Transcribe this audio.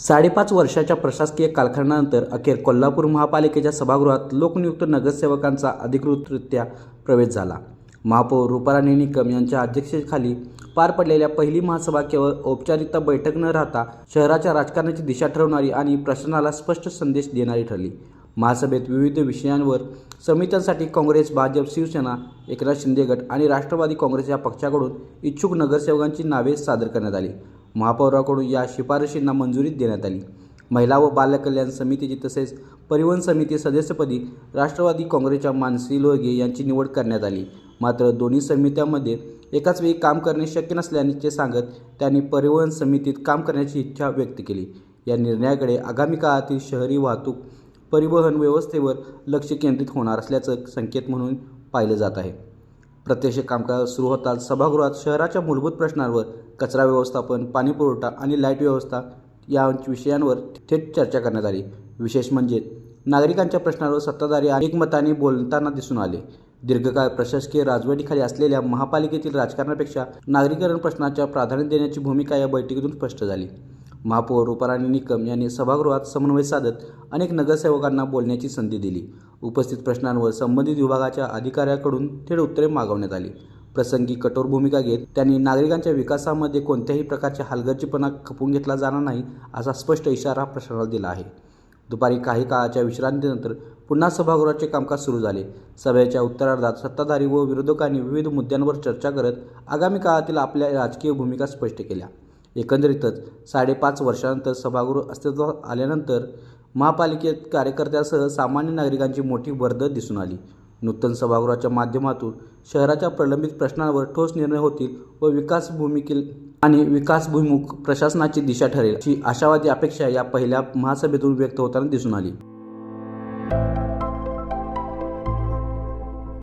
5.5 वर्षाच्या प्रशासकीय कालखंडानंतर अखेर कोल्हापूर महापालिकेच्या सभागृहात लोकनियुक्त नगरसेवकांचा अधिकृतरित्या प्रवेश झाला. महापौर रूपाराणी निकम यांच्या अध्यक्षतेखाली पार पडलेल्या पहिली महासभा केवळ औपचारिकता बैठक न राहता शहराच्या राजकारणाची दिशा ठरवणारी आणि प्रशासनाला स्पष्ट संदेश देणारी ठरली. महासभेत विविध विषयांवर समित्यांसाठी काँग्रेस, भाजप, शिवसेना, एकनाथ शिंदे गट आणि राष्ट्रवादी काँग्रेस या पक्षाकडून इच्छुक नगरसेवकांची नावे सादर करण्यात आली. महापौराकडून या शिफारशींना मंजुरी देण्यात आली. महिला व बालकल्याण समितीची तसेच परिवहन समिती सदस्यपदी राष्ट्रवादी काँग्रेसच्या मानसी लोळगे यांची निवड करण्यात आली. मात्र दोन्ही समित्यांमध्ये एकाच वेळी काम करणे शक्य नसल्याचे सांगत त्यांनी परिवहन समितीत काम करण्याची इच्छा व्यक्त केली. या निर्णयाकडे आगामी काळातील शहरी वाहतूक परिवहन व्यवस्थेवर लक्ष केंद्रित होणार असल्याचं संकेत म्हणून पाहिलं जात आहे. प्रत्यक्ष कामकाज सुरू होताच सभागृहात शहराच्या मूलभूत प्रश्नांवर, कचरा व्यवस्थापन, पाणीपुरवठा आणि लाईट व्यवस्था या विषयांवर थेट चर्चा करण्यात आली. विशेष म्हणजे नागरिकांच्या प्रश्नांवर सत्ताधारी एकमताने बोलताना दिसून आले. दीर्घकाळ प्रशासकीय राजवटीखाली असलेल्या महापालिकेतील राजकारणापेक्षा नागरीकरण प्रश्नाच्या प्राधान्य देण्याची भूमिका या बैठकीतून स्पष्ट झाली. महापौर रूपाराणी निकम यांनी सभागृहात समन्वय साधत अनेक नगरसेवकांना बोलण्याची संधी दिली. उपस्थित प्रश्नांवर संबंधित विभागाच्या अधिकाऱ्यांकडून थेट उत्तरे मागवण्यात आली. प्रसंगी कठोर भूमिका घेत त्यांनी नागरिकांच्या विकासामध्ये कोणत्याही प्रकारचा हलगर्जीपणा खपवून घेतला जाणार नाही असा स्पष्ट इशारा प्रशासनाला दिला आहे. दुपारी काही काळाच्या विश्रांतीनंतर पुन्हा सभागृहाचे कामकाज सुरू झाले. सभेच्या उत्तरार्धात सत्ताधारी व विरोधकांनी विविध मुद्द्यांवर चर्चा करत आगामी काळातील आपल्या राजकीय भूमिका स्पष्ट केल्या. एकंदरीतच 5.5 वर्षांनंतर सभागृह अस्तित्वात आल्यानंतर महापालिकेत कार्यकर्त्यांसह सामान्य नागरिकांची मोठी वर्दळ दिसून आली. नूतन सभागृहाच्या माध्यमातून शहराच्या प्रलंबित प्रश्नांवर ठोस निर्णय होतील व विकासभिमुख प्रशासनाची दिशा ठरेल अशी आशावादी अपेक्षा या पहिल्या महासभेतून व्यक्त होताना दिसून आली.